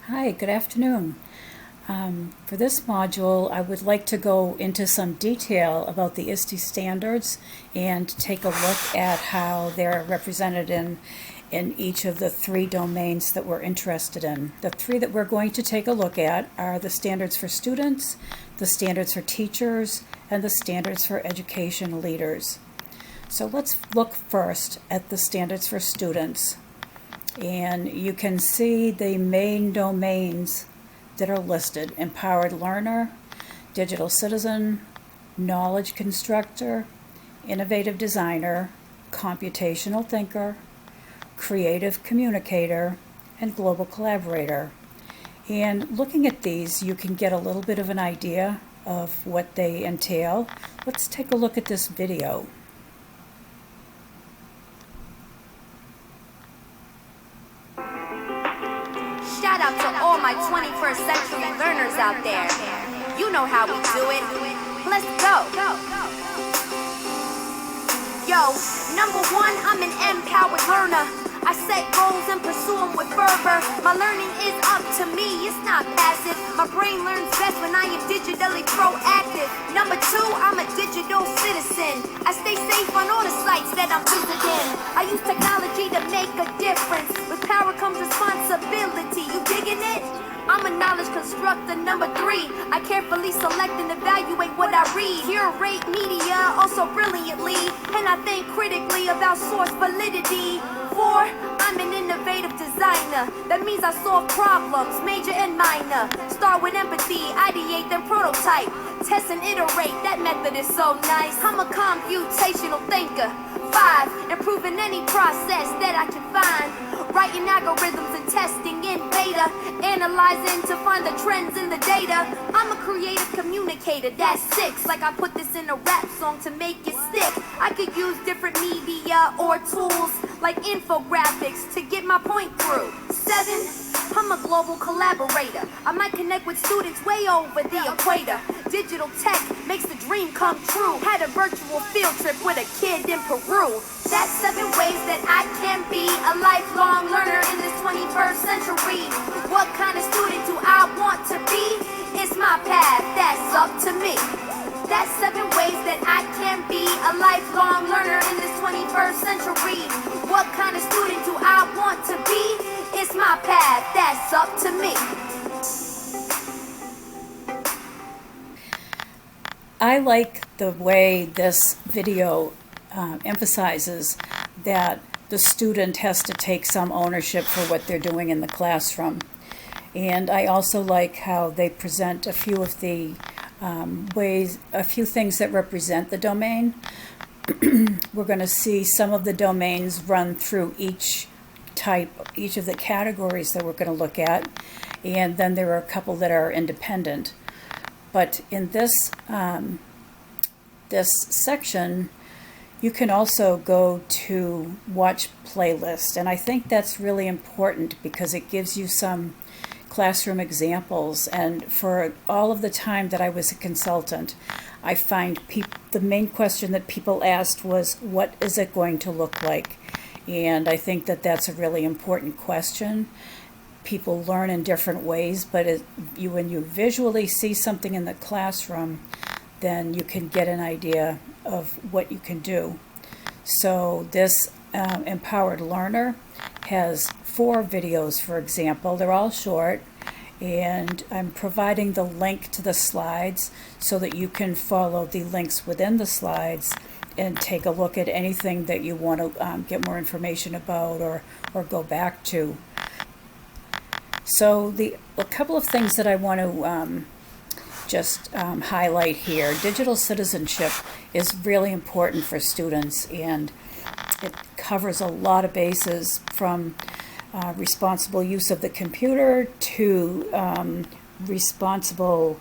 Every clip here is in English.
Hi, good afternoon. For this module, I would like to go into some detail about the ISTE standards and take a look at how they're represented in each of the three domains that we're interested in. The three that we're going to take a look at are the standards for students, the standards for teachers, and the standards for education leaders. So let's look first at the standards for students. And you can see the main domains that are listed: empowered learner, digital citizen, knowledge constructor, innovative designer, computational thinker, creative communicator, and global collaborator. And looking at these, you can get a little bit of an idea of what they entail. Let's take a look at this video. Shout out to all my 21st century learners out there. You know how we do it. Let's go. Yo, number one, I'm an empowered learner. I set goals and pursue them with fervor. My learning is up to me, it's not passive. My brain learns best when I am digitally proactive. Number two, I'm a digital citizen. I stay safe on all the sites that I'm visiting. I use technology to make a difference. With power comes responsibility. You digging it? I'm a knowledge constructor. Number three, I carefully select and evaluate what I read. Curate media also brilliantly, and I think critically about source validity. Four, I'm an innovative designer. That means I solve problems, major and minor. Start with empathy, ideate, then prototype. Test and iterate, that method is so nice. I'm a computational thinker. Five, improving any process that I can find. Writing algorithms and testing in beta. Analyzing to find the trends in the data. I'm a creative communicator, that's six. Like I put this in a rap song to make it stick. I could use different media or tools like infographics to get my point through. Seven, I'm a global collaborator. I might connect with students way over the equator. Digital tech makes the dream come true. Had a virtual field trip with a kid in Peru. That's 7 ways that I can be a lifelong learner in this 21st century. What kind of student do I want to be? It's my path, that's up to me. That's 7 ways that I can be a lifelong learner in this 21st century. What kind of student do I want to be? It's my path, that's up to me. I like the way this video emphasizes that the student has to take some ownership for what they're doing in the classroom. And I also like how they present a few of the a few things that represent the domain. We're going to see some of the domains run through each of the categories that we're going to look at, and then there are a couple that are independent. But in this section, you can also go to watch playlist, and I think that's really important because it gives you some classroom examples. And for all of the time that I was a consultant, I find the main question that people asked was, what is it going to look like? And I think that that's a really important question. People learn in different ways, but when you visually see something in the classroom, then you can get an idea of what you can do. So this empowered learner has 4 videos, for example. They're all short, and I'm providing the link to the slides so that you can follow the links within the slides and take a look at anything that you want to get more information about or go back to. So a couple of things that I want to just highlight here. Digital citizenship is really important for students, and it covers a lot of bases from responsible use of the computer to responsible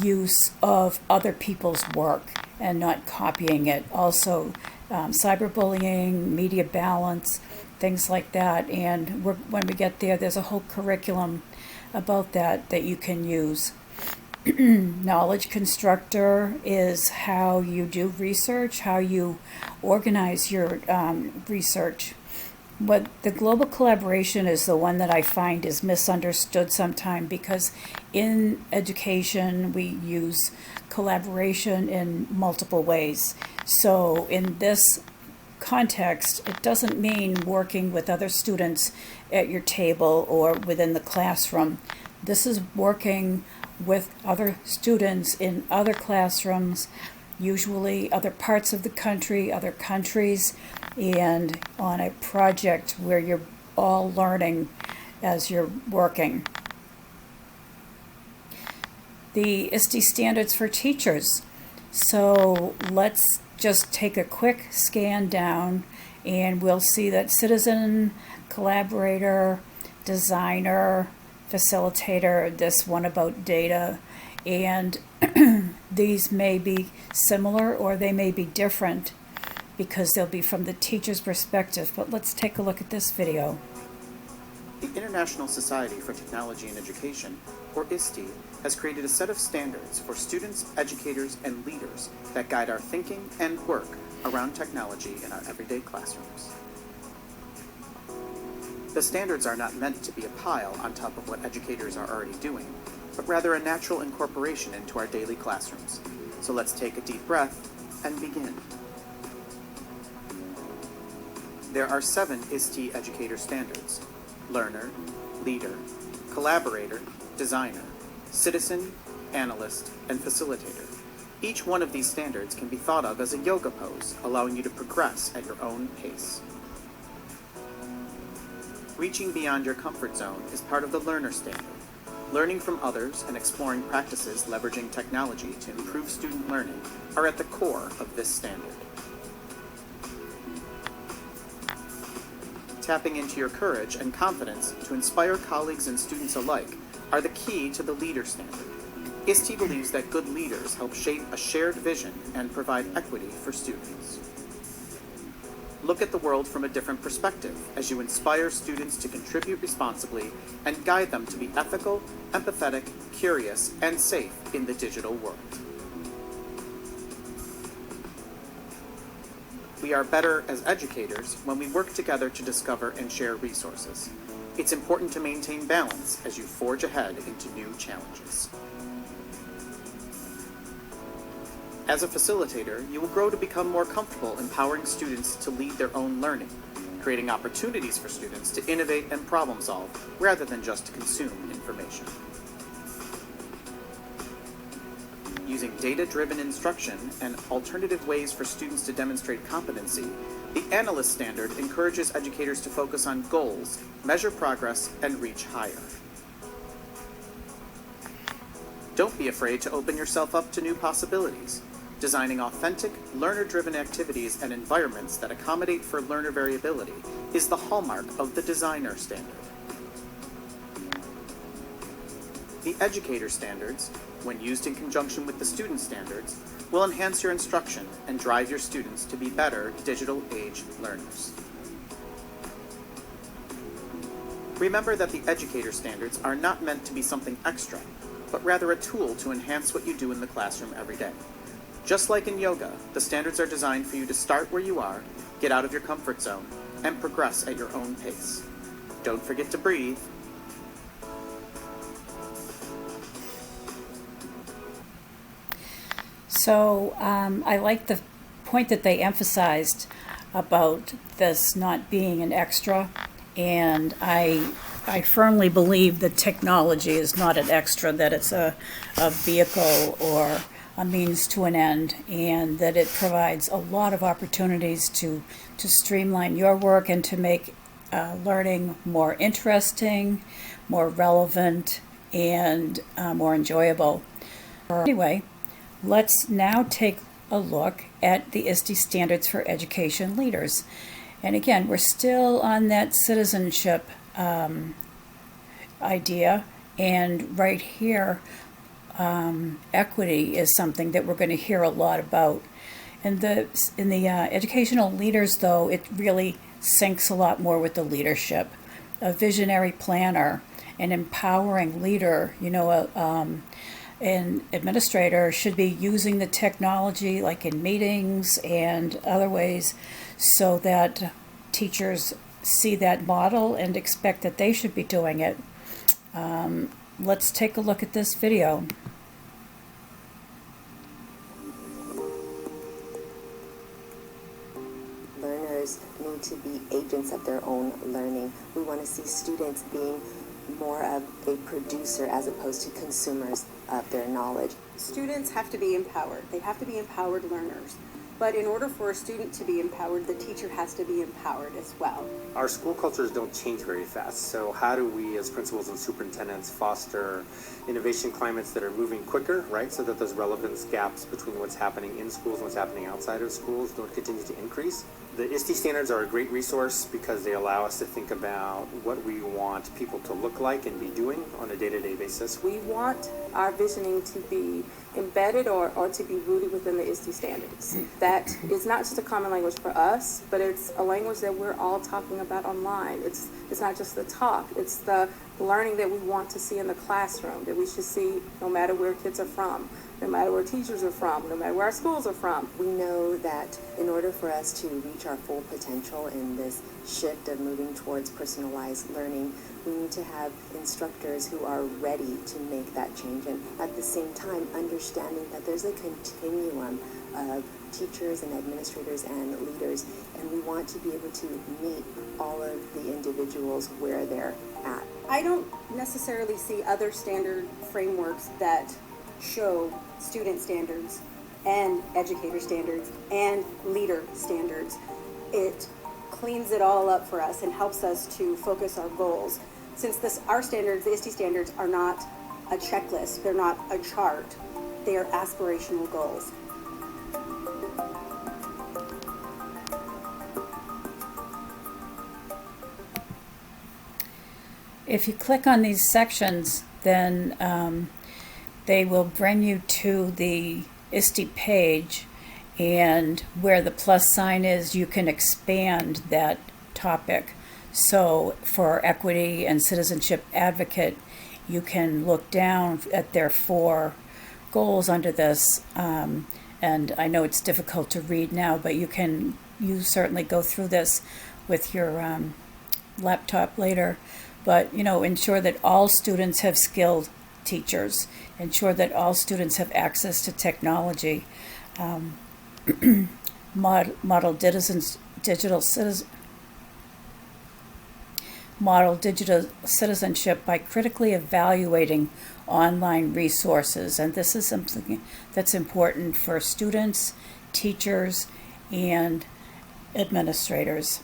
use of other people's work and not copying it. Also, cyberbullying, media balance, things like that. And when we get there, there's a whole curriculum about that you can use. Knowledge constructor is how you do research, how you organize your research. what the global collaboration is the one that I find is misunderstood sometimes, because in education we use collaboration in multiple ways. So in this context, it doesn't mean working with other students at your table or within the classroom. This is working with other students in other classrooms, usually other parts of the country, other countries, and on a project where you're all learning as you're working. The ISTE standards for teachers. So let's just take a quick scan down and we'll see that citizen, collaborator, designer, facilitator, this one about data, and these may be similar or they may be different because they'll be from the teacher's perspective. But let's take a look at this video. The International Society for Technology in Education, or ISTE, has created a set of standards for students, educators, and leaders that guide our thinking and work around technology in our everyday classrooms. The standards are not meant to be a pile on top of what educators are already doing, but rather a natural incorporation into our daily classrooms. So let's take a deep breath and begin. There are 7 ISTE educator standards: learner, leader, collaborator, designer, citizen, analyst, and facilitator. Each one of these standards can be thought of as a yoga pose, allowing you to progress at your own pace. Reaching beyond your comfort zone is part of the learner standard. Learning from others and exploring practices leveraging technology to improve student learning are at the core of this standard. Tapping into your courage and confidence to inspire colleagues and students alike are the key to the leader standard. ISTE believes that good leaders help shape a shared vision and provide equity for students. Look at the world from a different perspective as you inspire students to contribute responsibly and guide them to be ethical, empathetic, curious, and safe in the digital world. We are better as educators when we work together to discover and share resources. It's important to maintain balance as you forge ahead into new challenges. As a facilitator, you will grow to become more comfortable empowering students to lead their own learning, creating opportunities for students to innovate and problem solve rather than just to consume information. Using data-driven instruction and alternative ways for students to demonstrate competency, the Analyst Standard encourages educators to focus on goals, measure progress, and reach higher. Don't be afraid to open yourself up to new possibilities. Designing authentic, learner-driven activities and environments that accommodate for learner variability is the hallmark of the Designer Standard. The Educator Standards, when used in conjunction with the Student Standards, will enhance your instruction and drive your students to be better digital age learners. Remember that the Educator Standards are not meant to be something extra, but rather a tool to enhance what you do in the classroom every day. Just like in yoga, the standards are designed for you to start where you are, get out of your comfort zone, and progress at your own pace. Don't forget to breathe. So I like the point that they emphasized about this not being an extra, and I firmly believe that technology is not an extra, that it's a vehicle or a means to an end, and that it provides a lot of opportunities to streamline your work and to make learning more interesting, more relevant, and more enjoyable. Anyway, let's now take a look at the ISTE standards for education leaders. And again, we're still on that citizenship idea, and right here, equity is something that we're going to hear a lot about. In the educational leaders, though, it really syncs a lot more with the leadership. A visionary planner, an empowering leader, an administrator should be using the technology like in meetings and other ways so that teachers see that model and expect that they should be doing it. Let's take a look at this video. Learners need to be agents of their own learning. We want to see students being more of a producer as opposed to consumers of their knowledge. Students have to be empowered. They have to be empowered learners. But in order for a student to be empowered, the teacher has to be empowered as well. Our school cultures don't change very fast, so how do we as principals and superintendents foster innovation climates that are moving quicker, right, so that those relevance gaps between what's happening in schools and what's happening outside of schools don't continue to increase? The ISTE standards are a great resource because they allow us to think about what we want people to look like and be doing on a day-to-day basis. We want our visioning to be embedded or to be rooted within the ISTE standards. That is not just a common language for us, but it's a language that we're all talking about online. It's not just the talk, it's the learning that we want to see in the classroom, that we should see no matter where kids are from, no matter where teachers are from, no matter where our schools are from. We know that in order for us to reach our full potential in this shift of moving towards personalized learning, we need to have instructors who are ready to make that change, and at the same time understanding that there's a continuum of teachers and administrators and leaders, and we want to be able to meet all of the individuals where they're at. I don't necessarily see other standard frameworks that show student standards and educator standards and leader standards. It cleans it all up for us and helps us to focus our goals. Since our standards, the ISTE standards, are not a checklist, they're not a chart, they are aspirational goals. If you click on these sections, then they will bring you to the ISTE page, and where the plus sign is, you can expand that topic. So for equity and citizenship advocate, you can look down at their 4 goals under this, and I know it's difficult to read now, but you certainly go through this with your laptop later. But, ensure that all students have skilled teachers, ensure that all students have access to technology, model digital citizenship by critically evaluating online resources. And this is something that's important for students, teachers, and administrators.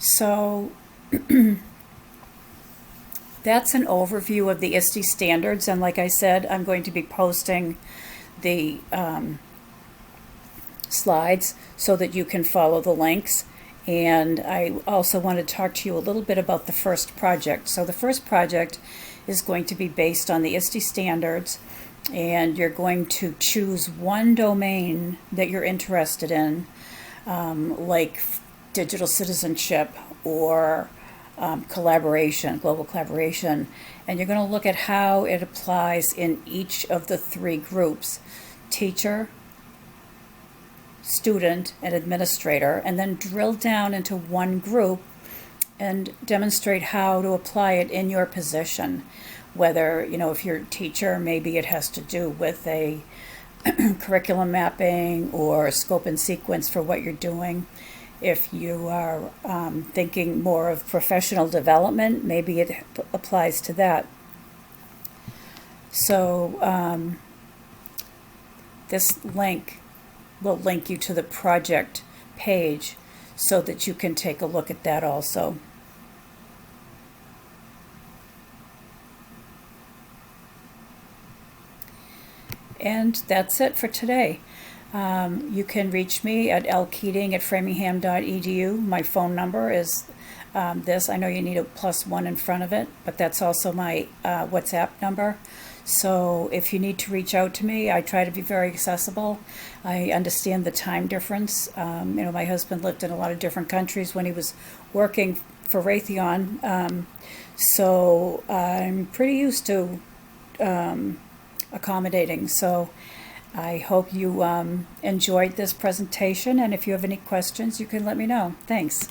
So that's an overview of the ISTE standards, and like I said, I'm going to be posting the slides so that you can follow the links. And I also want to talk to you a little bit about the first project. So the first project is going to be based on the ISTE standards, and you're going to choose one domain that you're interested in, like digital citizenship or collaboration, global collaboration, and you're going to look at how it applies in each of the 3 groups: teacher, student, and administrator, and then drill down into one group and demonstrate how to apply it in your position. Whether, if you're a teacher, maybe it has to do with a curriculum mapping or scope and sequence for what you're doing. If you are thinking more of professional development, maybe it applies to that. So this link will link you to the project page so that you can take a look at that also. And that's it for today. You can reach me at lkeating@framingham.edu. My phone number is this. I know you need a +1 in front of it, but that's also my WhatsApp number. So if you need to reach out to me, I try to be very accessible. I understand the time difference. My husband lived in a lot of different countries when he was working for Raytheon, so I'm pretty used to accommodating. So I hope you enjoyed this presentation, and if you have any questions, you can let me know. Thanks.